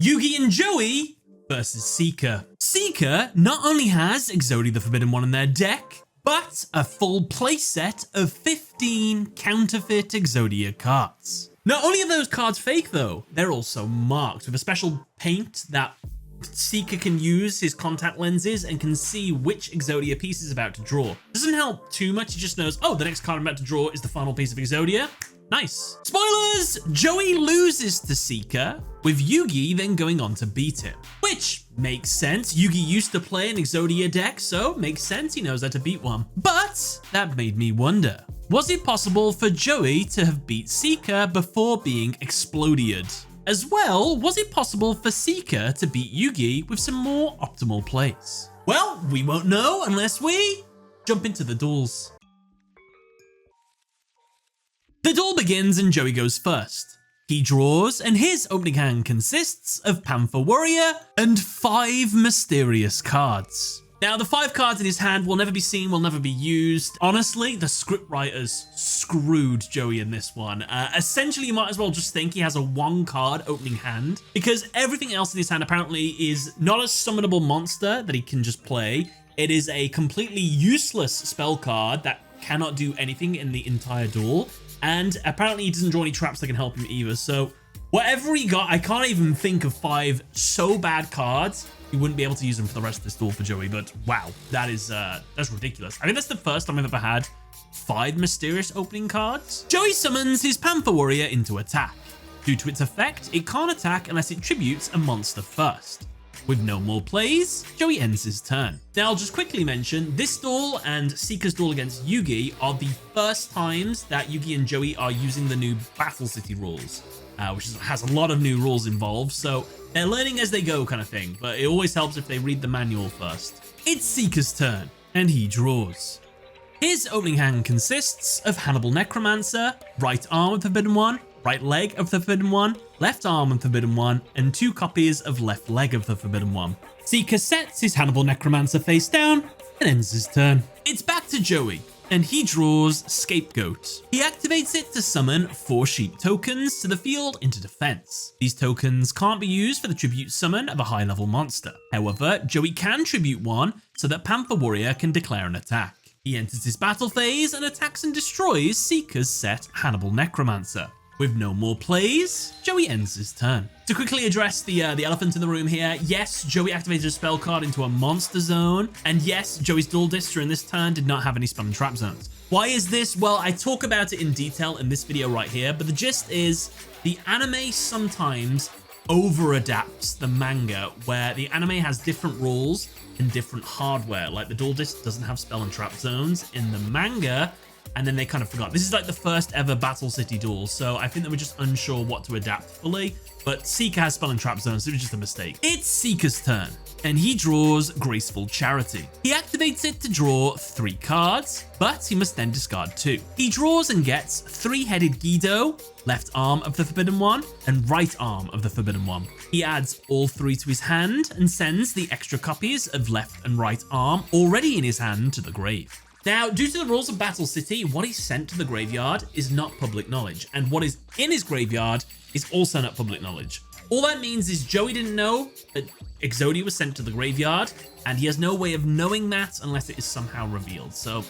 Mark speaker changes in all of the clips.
Speaker 1: Yugi and Joey versus Seeker. Seeker not only has Exodia the Forbidden One in their deck, but a full playset of 15 counterfeit Exodia cards. Not only are those cards fake though, they're also marked with a special paint that Seeker can use his contact lenses and can see which Exodia piece is about to draw. Doesn't help too much, he just knows, oh, the next card I'm about to draw is the final piece of Exodia. Nice. Spoilers! Joey loses to Seeker, with Yugi then going on to beat him. Which makes sense. Yugi used to play an Exodia deck, so makes sense he knows how to beat one. But that made me wonder, was it possible for Joey to have beat Seeker before being exploded? As well, was it possible for Seeker to beat Yugi with some more optimal plays? Well, we won't know unless we jump into the duels. The duel begins and Joey goes first. He draws and his opening hand consists of Panther Warrior and 5 mysterious cards. Now, the 5 cards in his hand will never be seen, will never be used. Honestly, the scriptwriters screwed Joey in this one. Essentially, you might as well just think he has a 1 card opening hand because everything else in his hand apparently is not a summonable monster that he can just play. It is a completely useless spell card that cannot do anything in the entire duel. And apparently he doesn't draw any traps that can help him either. So whatever he got, I can't even think of 5 so bad cards. You wouldn't be able to use them for the rest of this duel for Joey, but wow, that's ridiculous. I think that's the first time I've ever had 5 mysterious opening cards. Joey summons his Panther Warrior into attack. Due to its effect, it can't attack unless it tributes a monster first. With no more plays, Joey ends his turn. Now, I'll just quickly mention, this duel and Seeker's duel against Yugi are the first times that Yugi and Joey are using the new Battle City rules, which has a lot of new rules involved, so they're learning as they go kind of thing, but it always helps if they read the manual first. It's Seeker's turn, and he draws. His opening hand consists of Hannibal Necromancer, right arm of the Forbidden One, right leg of the Forbidden One, left arm of the Forbidden One, and 2 copies of left leg of the Forbidden One. Seeker sets his Hannibal Necromancer face down and ends his turn. It's back to Joey, and he draws Scapegoat. He activates it to summon 4 sheep tokens to the field into defense. These tokens can't be used for the tribute summon of a high level monster. However, Joey can tribute one so that Panther Warrior can declare an attack. He enters his battle phase and attacks and destroys Seeker's set Hannibal Necromancer. With no more plays, Joey ends his turn. To quickly address the elephant in the room here, yes, Joey activated a spell card into a monster zone, and yes, Joey's dual disc during this turn did not have any spell and trap zones. Why is this? Well, I talk about it in detail in this video right here, but the gist is the anime sometimes over-adapts the manga, where the anime has different rules and different hardware. Like the dual disc doesn't have spell and trap zones in the manga, and then they kind of forgot. This is like the first ever Battle City duel, so I think they were just unsure what to adapt fully, but Seeker has spell and trap zones, so it was just a mistake. It's Seeker's turn, and he draws Graceful Charity. He activates it to draw 3 cards, but he must then discard 2. He draws and gets 3-headed Yugioh, left arm of the Forbidden One, and right arm of the Forbidden One. He adds all 3 to his hand and sends the extra copies of left and right arm already in his hand to the grave. Now, due to the rules of Battle City, what he sent to the graveyard is not public knowledge, and what is in his graveyard is also not public knowledge. All that means is Joey didn't know that Exodia was sent to the graveyard, and he has no way of knowing that unless it is somehow revealed. So,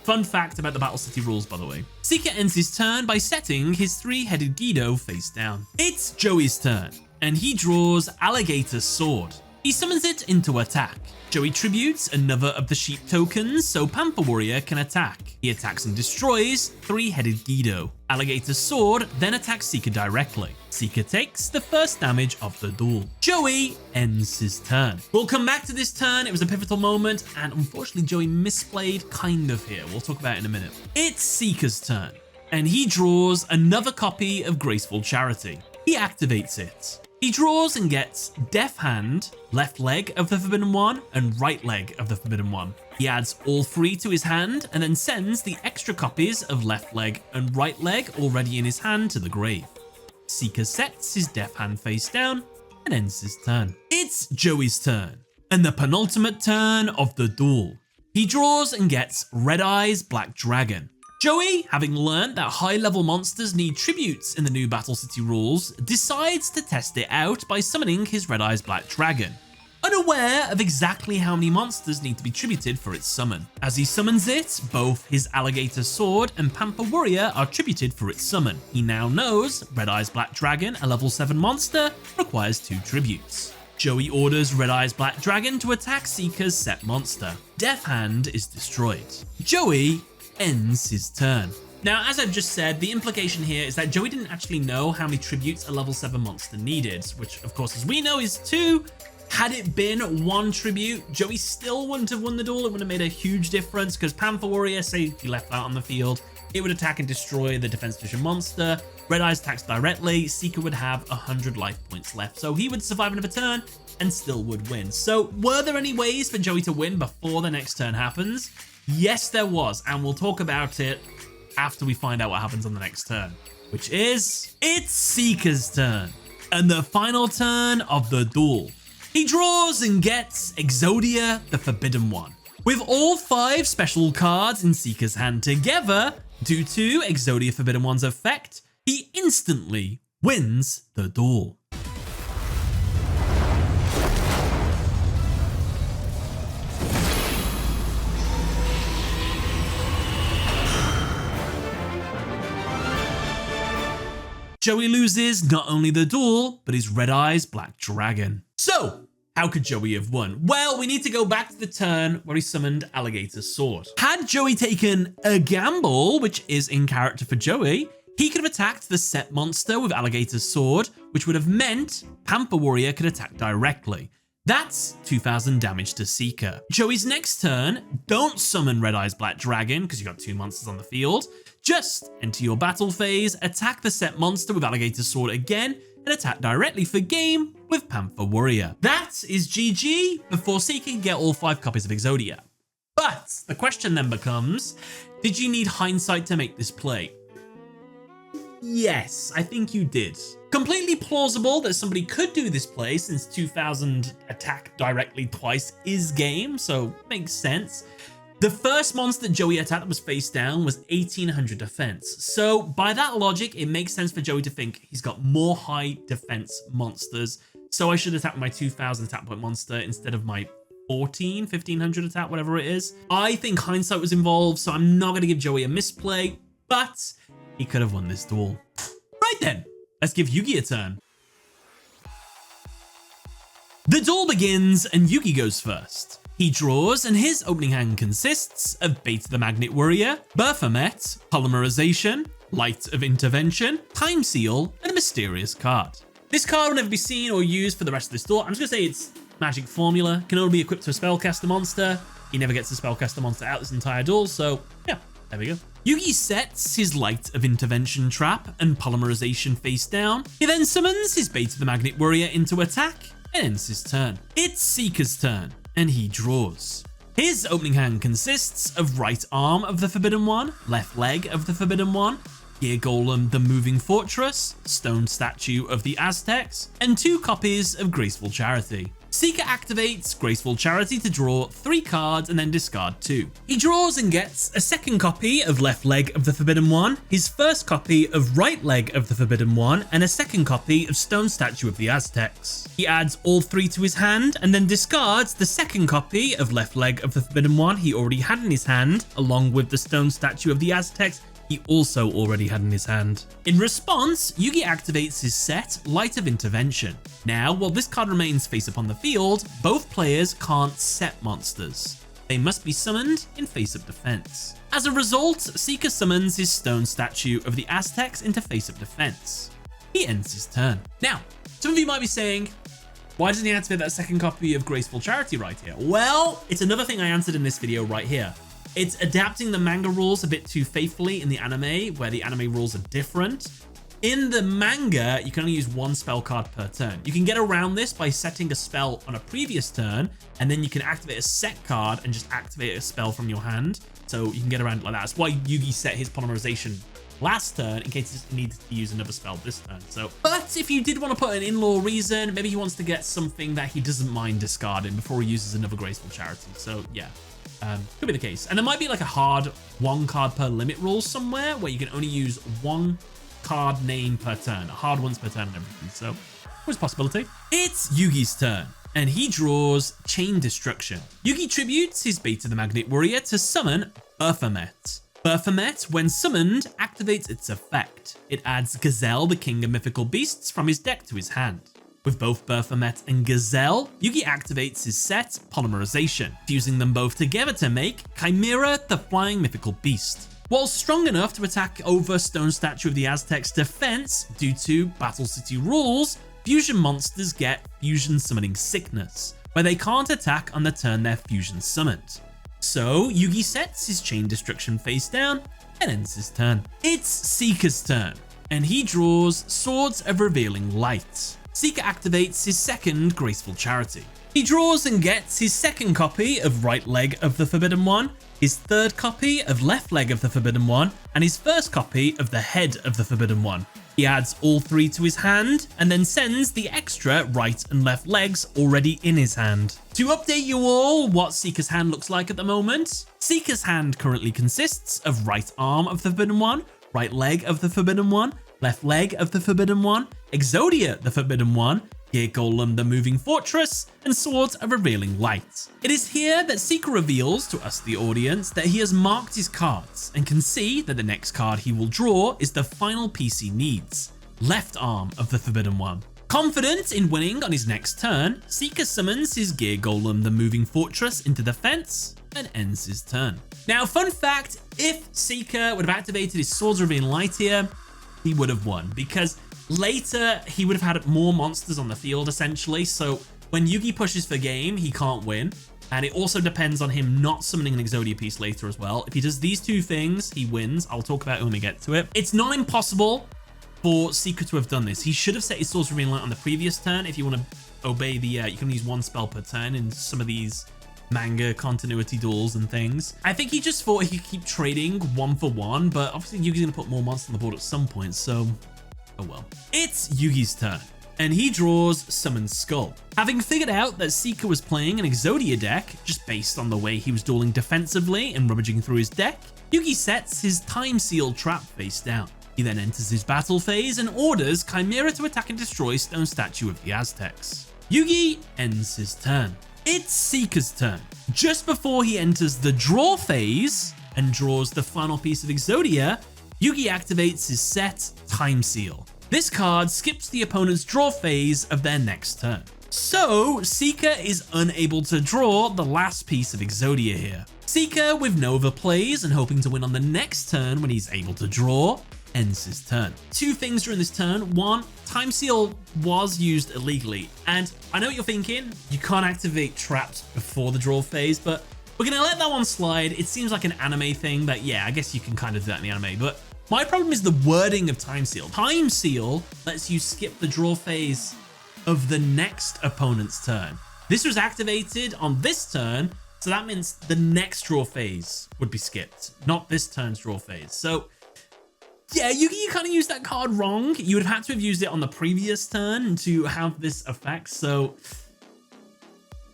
Speaker 1: fun fact about the Battle City rules, by the way. Seeker ends his turn by setting his 3-headed Yugioh face down. It's Joey's turn, and he draws Alligator Sword. He summons it into attack. Joey tributes another of the sheep tokens so Panther Warrior can attack. He attacks and destroys 3-headed Yugioh. Alligator Sword then attacks Seeker directly. Seeker takes the first damage of the duel. Joey ends his turn. We'll come back to this turn. It was a pivotal moment, and unfortunately Joey misplayed kind of here. We'll talk about it in a minute. It's Seeker's turn, and he draws another copy of Graceful Charity. He activates it. He draws and gets Death Hand, left leg of the Forbidden One, and right leg of the Forbidden One. He adds all 3 to his hand and then sends the extra copies of left leg and right leg already in his hand to the grave. Seeker sets his Death Hand face down and ends his turn. It's Joey's turn, and the penultimate turn of the duel. He draws and gets Red Eyes Black Dragon. Joey, having learned that high-level monsters need tributes in the new Battle City rules, decides to test it out by summoning his Red Eyes Black Dragon, unaware of exactly how many monsters need to be tributed for its summon. As he summons it, both his Alligator Sword and Pampa Warrior are tributed for its summon. He now knows Red Eyes Black Dragon, a level 7 monster, requires 2 tributes. Joey orders Red Eyes Black Dragon to attack Seeker's set monster. Death Hand is destroyed. Joey ends his turn. Now, as I've just said, the implication here is that Joey didn't actually know how many tributes a level 7 monster needed, which of course, as we know, is 2. Had it been 1 tribute, Joey still wouldn't have won the duel. It would have made a huge difference because Pampa Warrior, say he left out on the field, it would attack and destroy the defense division monster. Red Eyes attacks directly, Seeker would have 100 life points left. So he would survive another turn and still would win. So were there any ways for Joey to win before the next turn happens? Yes, there was, and we'll talk about it after we find out what happens on the next turn, which is, it's Seeker's turn, and the final turn of the duel. He draws and gets Exodia, the Forbidden One. With all 5 special cards in Seeker's hand together, due to Exodia Forbidden One's effect, he instantly wins the duel. Joey loses not only the duel, but his Red Eyes Black Dragon. So, how could Joey have won? Well, we need to go back to the turn where he summoned Alligator Sword. Had Joey taken a gamble, which is in character for Joey, he could have attacked the set monster with Alligator Sword, which would have meant Pampa Warrior could attack directly. That's 2,000 damage to Seeker. Joey's next turn, don't summon Red Eyes Black Dragon because you got 2 monsters on the field. Just enter your battle phase, attack the set monster with Alligator Sword again, and attack directly for game with Pampa Warrior. That is GG before Seeker can get all 5 copies of Exodia. But the question then becomes, did you need hindsight to make this play? Yes, I think you did. Completely plausible that somebody could do this play since 2,000 attack directly twice is game, so makes sense. The first monster that Joey attacked that was face down was 1,800 defense. So by that logic, it makes sense for Joey to think he's got more high defense monsters. So I should attack my 2,000 attack point monster instead of my 1,500 attack, whatever it is. I think hindsight was involved, so I'm not going to give Joey a misplay, but he could have won this duel. Right then, let's give Yugi a turn. The duel begins and Yugi goes first. He draws, and his opening hand consists of Beta the Magnet Warrior, Baphomet, Polymerization, Light of Intervention, Time Seal, and a mysterious card. This card will never be seen or used for the rest of this duel. I'm just going to say it's magic formula, can only be equipped to a spellcaster monster. He never gets a spellcaster monster out this entire duel, so yeah, there we go. Yugi sets his Light of Intervention trap and Polymerization face down. He then summons his Beta the Magnet Warrior into attack and ends his turn. It's Seeker's turn, and he draws. His opening hand consists of right arm of the Forbidden One, left leg of the Forbidden One, Gear Golem the Moving Fortress, Stone Statue of the Aztecs, and 2 copies of Graceful Charity. Seeker activates Graceful Charity to draw 3 cards and then discard 2. He draws and gets a second copy of left leg of the Forbidden One, his first copy of right leg of the Forbidden One, and a second copy of Stone Statue of the Aztecs. He adds all 3 to his hand and then discards the second copy of left leg of the Forbidden One he already had in his hand, along with the Stone Statue of the Aztecs he also already had in his hand. In response, Yugi activates his set, Light of Intervention. Now, while this card remains face up on the field, both players can't set monsters. They must be summoned in face-up defense. As a result, Seeker summons his Stone Statue of the Aztecs into face-up defense. He ends his turn. Now, some of you might be saying, why doesn't he activate that second copy of Graceful Charity right here? Well, it's another thing I answered in this video right here. It's adapting the manga rules a bit too faithfully in the anime, where the anime rules are different. In the manga, you can only use 1 spell card per turn. You can get around this by setting a spell on a previous turn, and then you can activate a set card and just activate a spell from your hand. So you can get around it like that. That's why Yugi set his Polymerization last turn in case he needs to use another spell this turn. So, but if you did want to put an in-law reason, maybe he wants to get something that he doesn't mind discarding before he uses another Graceful Charity. So yeah, could be the case. And there might be like a hard 1 card per limit rule somewhere where you can only use 1 card name per turn, a hard once per turn and everything. So always a possibility. It's Yugi's turn, and he draws Chain Destruction. Yugi tributes his Beta the Magnet Warrior to summon Baphomet. Baphomet, when summoned, activates its effect. It adds Gazelle, the king of mythical beasts, from his deck to his hand. With both Baphomet and Gazelle, Yugi activates his set Polymerization, fusing them both together to make Chimera, the flying mythical beast. While strong enough to attack over Stone Statue of the Aztecs' defense due to Battle City rules, fusion monsters get Fusion Summoning Sickness, where they can't attack on the turn they're fusion summoned. So Yugi sets his Chain Destruction face down and ends his turn. It's Seeker's turn, and he draws Swords of Revealing Light. Seeker activates his second Graceful Charity. He draws and gets his second copy of Right Leg of the Forbidden One, his third copy of Left Leg of the Forbidden One, and his first copy of the Head of the Forbidden One. He adds all 3 to his hand and then sends the extra right and left legs already in his hand. To update you all what Seeker's hand looks like at the moment, Seeker's hand currently consists of right arm of the Forbidden One, right leg of the Forbidden One, left leg of the Forbidden One, Exodia the Forbidden One, Gear Golem the Moving Fortress, and Swords of Revealing Light. It is here that Seeker reveals to us, the audience, that he has marked his cards and can see that the next card he will draw is the final piece he needs, left arm of the Forbidden One. Confident in winning on his next turn, Seeker summons his Gear Golem the Moving Fortress into defense and ends his turn. Now, fun fact, if Seeker would have activated his Swords of Revealing Light here, he would have won, because later he would have had more monsters on the field essentially. So when Yugi pushes for game, he can't win. And it also depends on him not summoning an Exodia piece later as well. If he does these 2 things, he wins. I'll talk about it when we get to it. It's not impossible for Seeker to have done this. He should have set his Swords of Revealing Light on the previous turn. If you want to obey the, you can use 1 spell per turn in some of these manga continuity duels and things. I think he just thought he could keep trading 1 for 1, but obviously Yugi's going to put more monsters on the board at some point, so oh well. It's Yugi's turn, and he draws Summon Skull. Having figured out that Seeker was playing an Exodia deck, just based on the way he was dueling defensively and rummaging through his deck, Yugi sets his Time Seal trap face down. He then enters his battle phase and orders Chimera to attack and destroy Stone Statue of the Aztecs. Yugi ends his turn. It's Seeker's turn. Just before he enters the draw phase and draws the final piece of Exodia, Yugi activates his set Time Seal. This card skips the opponent's draw phase of their next turn. So Seeker is unable to draw the last piece of Exodia here. Seeker, with no other plays and hoping to win on the next turn when he's able to draw, ends his turn. 2 things during this turn. 1, Time Seal was used illegally, and I know what you're thinking, you can't activate traps before the draw phase, but we're gonna let that one slide. It seems like an anime thing that, yeah, I guess you can kind of do that in the anime, but my problem is the wording of Time Seal. Time Seal lets you skip the draw phase of the next opponent's turn. This was activated on this turn, so that means the next draw phase would be skipped, not this turn's draw phase. So yeah, you kind of used that card wrong. You would have had to have used it on the previous turn to have this effect, so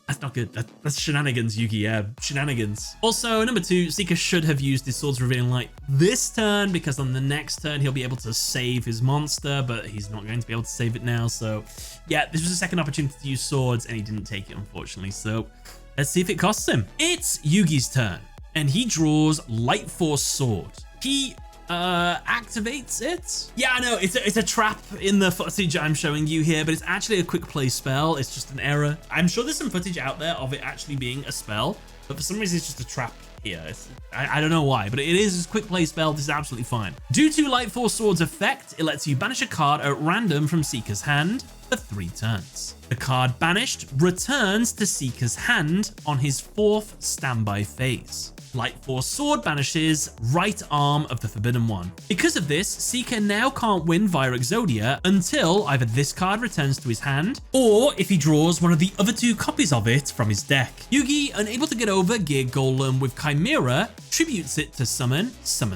Speaker 1: that's not good. That's shenanigans, Yugi, yeah, shenanigans. Also, number 2, Seeker should have used his Swords of Revealing Light this turn, because on the next turn, he'll be able to save his monster, but he's not going to be able to save it now, so yeah, this was a second opportunity to use swords, and he didn't take it, unfortunately, so let's see if it costs him. It's Yugi's turn, and he draws Light Force Sword. He activates it. Yeah, I know it's a trap in the footage I'm showing you here, but it's actually a quick play spell. It's just an error. I'm sure there's some footage out there of it actually being a spell, but for some reason it's just a trap here. I don't know why, but it is a quick play spell. This is absolutely fine. Due to Light Force Sword's effect, it lets you banish a card at random from Seeker's hand for 3 turns. The card banished returns to Seeker's hand on his 4th standby phase. Light Force Sword banishes right arm of the Forbidden One. Because of this, Seeker now can't win via Exodia until either this card returns to his hand, or if he draws one of the other 2 copies of it from his deck. Yugi, unable to get over Gear Golem with Chimera, tributes it to summon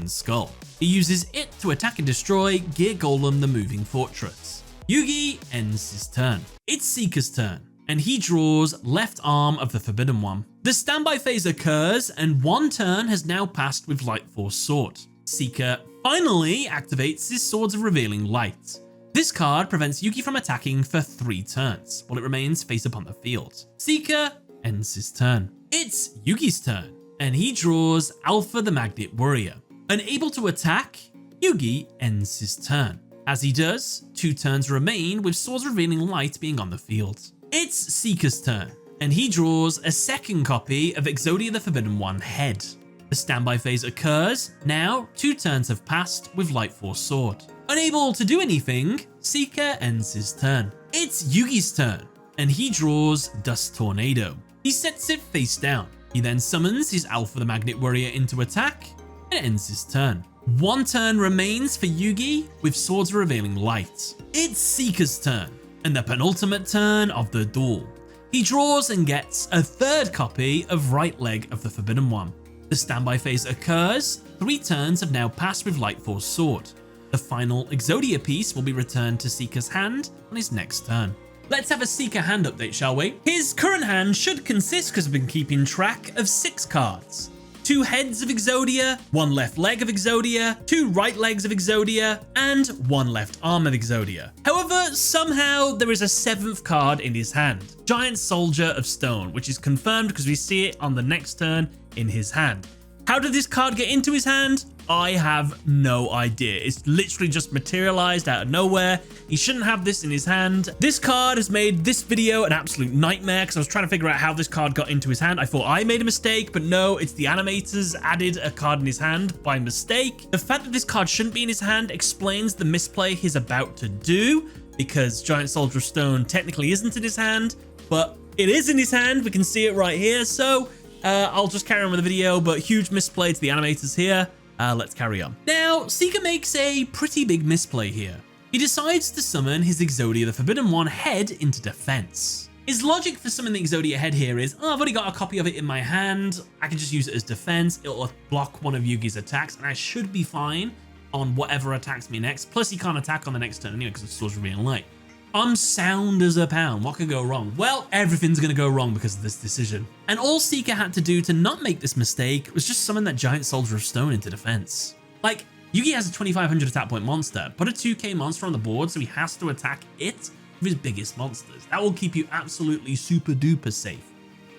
Speaker 1: Skull. He uses it to attack and destroy Gear Golem the Moving Fortress. Yugi ends his turn. It's Seeker's turn, and he draws left arm of the Forbidden One. The standby phase occurs, and one turn has now passed with Light Force Sword. Seeker finally activates his Swords of Revealing Light. This card prevents Yugi from attacking for 3 turns, while it remains face upon the field. Seeker ends his turn. It's Yugi's turn, and he draws Alpha the Magnet Warrior. Unable to attack, Yugi ends his turn. As he does, 2 turns remain with Swords Revealing Light being on the field. It's Seeker's turn, and he draws a second copy of Exodia the Forbidden One head. The standby phase occurs. Now, 2 turns have passed with Light Force Sword. Unable to do anything, Seeker ends his turn. It's Yugi's turn, and he draws Dust Tornado. He sets it face down. He then summons his Alpha the Magnet Warrior into attack and ends his turn. 1 turn remains for Yugi with Swords Revealing Light. It's Seeker's turn, and the penultimate turn of the duel. He draws and gets a 3rd copy of Right Leg of the Forbidden One. The standby phase occurs. 3 turns have now passed with Light Force Sword. The final Exodia piece will be returned to Seeker's hand on his next turn. Let's have a Seeker hand update, shall we? His current hand should consist, because I've been keeping track, of 6 cards. 2 heads of Exodia, 1 left leg of Exodia, 2 right legs of Exodia, and 1 left arm of Exodia. However, somehow there is a 7th card in his hand, Giant Soldier of Stone, which is confirmed because we see it on the next turn in his hand. How did this card get into his hand? I have no idea. It's literally just materialized out of nowhere. He shouldn't have this in his hand. This card has made this video an absolute nightmare because I was trying to figure out how this card got into his hand. I thought I made a mistake, but no, it's the animators added a card in his hand by mistake. The fact that this card shouldn't be in his hand explains the misplay he's about to do, because Giant Soldier of Stone technically isn't in his hand, but it is in his hand. We can see it right here. So I'll just carry on with the video, but huge misplay to the animators here. Let's carry on. Now, Seeker makes a pretty big misplay here. He decides to summon his Exodia the Forbidden One head into defense. His logic for summoning the Exodia head here is, oh, I've already got a copy of it in my hand. I can just use it as defense. It'll block one of Yugi's attacks, and I should be fine on whatever attacks me next. Plus, he can't attack on the next turn anyway because of Swords Revealing Light. I'm sound as a pound. What could go wrong? Well, everything's going to go wrong because of this decision. And all Seeker had to do to not make this mistake was just summon that Giant Soldier of Stone into defense. Like, Yugi has a 2500 attack point monster. Put a 2k monster on the board so he has to attack it with his biggest monsters. That will keep you absolutely super duper safe.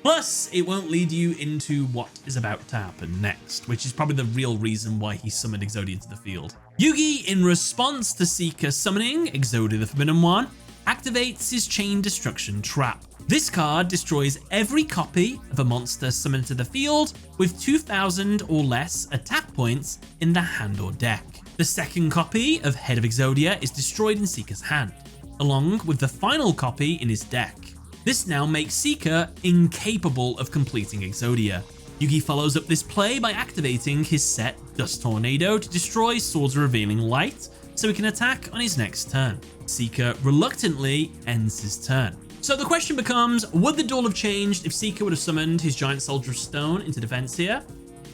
Speaker 1: Plus, it won't lead you into what is about to happen next, which is probably the real reason why he summoned Exodia into the field. Yugi, in response to Seeker summoning Exodia the Forbidden One, activates his Chain Destruction Trap. This card destroys every copy of a monster summoned to the field with 2000 or less attack points in the hand or deck. The second copy of Head of Exodia is destroyed in Seeker's hand, along with the final copy in his deck. This now makes Seeker incapable of completing Exodia. Yugi follows up this play by activating his set Dust Tornado to destroy Swords of Revealing Light so he can attack on his next turn. Seeker reluctantly ends his turn. So the question becomes, would the duel have changed if Seeker would have summoned his Giant Soldier of Stone into defense here?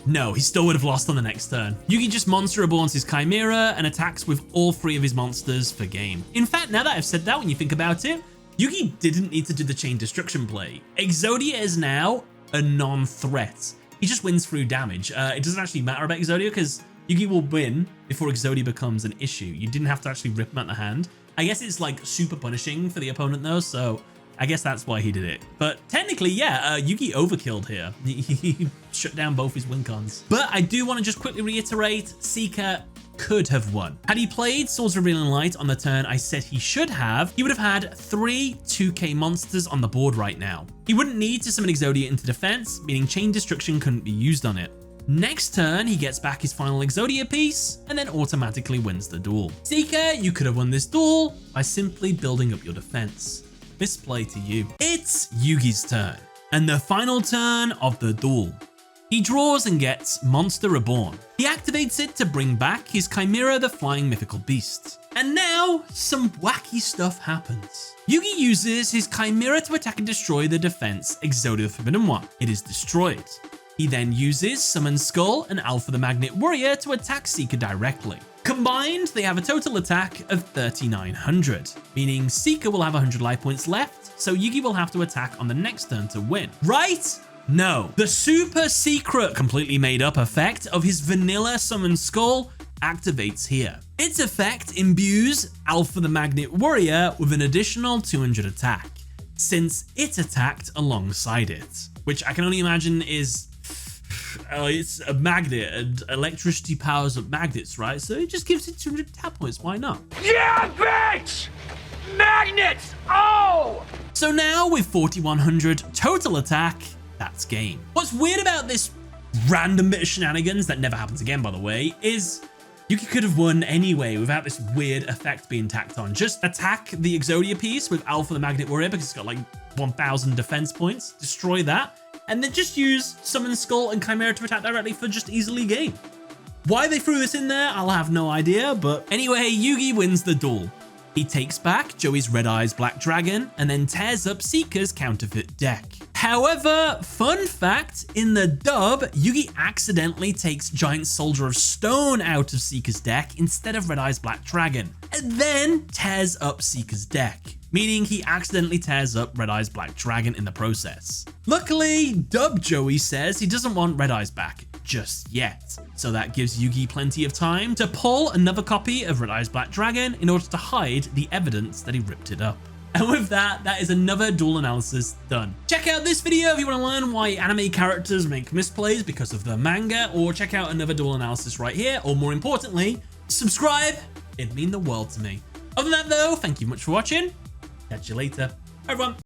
Speaker 1: No, he still would have lost on the next turn. Yugi just Monster Reborns his Chimera and attacks with all 3 of his monsters for game. In fact, now that I've said that, when you think about it, Yugi didn't need to do the Chain Destruction play. Exodia is now a non-threat. He just wins through damage. It doesn't actually matter about Exodia because Yugi will win before Exodia becomes an issue. You didn't have to actually rip him out the hand. I guess it's like super punishing for the opponent though, so I guess that's why he did it. But technically, yeah, Yugi overkilled here. He shut down both his win cons. But I do want to just quickly reiterate, Seeker could have won. Had he played Swords of Revealing Light on the turn I said he should have, he would have had 3 2k monsters on the board right now. He wouldn't need to summon Exodia into defense, meaning Chain Destruction couldn't be used on it. Next turn, he gets back his final Exodia piece and then automatically wins the duel. Seeker, you could have won this duel by simply building up your defense. Misplay to you. It's Yugi's turn, and the final turn of the duel. He draws and gets Monster Reborn. He activates it to bring back his Chimera the Flying Mythical Beast. And now, some wacky stuff happens. Yugi uses his Chimera to attack and destroy the defense Exodia the Forbidden One. It is destroyed. He then uses Summon Skull and Alpha the Magnet Warrior to attack Seeker directly. Combined, they have a total attack of 3,900, meaning Seeker will have 100 life points left, so Yugi will have to attack on the next turn to win. Right? No. The super secret, completely made up effect of his vanilla Summon Skull activates here. Its effect imbues Alpha the Magnet Warrior with an additional 200 attack, since it attacked alongside it, which I can only imagine is it's a magnet and electricity powers up magnets, right? So it just gives it 200 attack points. Why not? Yeah, bitch! Magnets! Oh! So now with 4,100 total attack, that's game. What's weird about this random bit of shenanigans that never happens again, by the way, is Yugi could have won anyway without this weird effect being tacked on. Just attack the Exodia piece with Alpha the Magnet Warrior because it's got like 1,000 defense points. Destroy that. And then just use Summon Skull and Chimera to attack directly for just easily game. Why they threw this in there, I'll have no idea. But anyway, Yugi wins the duel. He takes back Joey's Red Eyes Black Dragon and then tears up Seeker's counterfeit deck. However, fun fact, in the dub, Yugi accidentally takes Giant Soldier of Stone out of Seeker's deck instead of Red Eyes Black Dragon, and then tears up Seeker's deck, meaning he accidentally tears up Red Eyes Black Dragon in the process. Luckily, Dub Joey says he doesn't want Red Eyes back just yet, so that gives Yugi plenty of time to pull another copy of Red Eyes Black Dragon in order to hide the evidence that he ripped it up. And with that, that is another duel analysis done. Check out this video if you want to learn why anime characters make misplays because of the manga, or check out another duel analysis right here, or more importantly, subscribe. It'd mean the world to me. Other than that though, thank you much for watching. Catch you later. Bye everyone.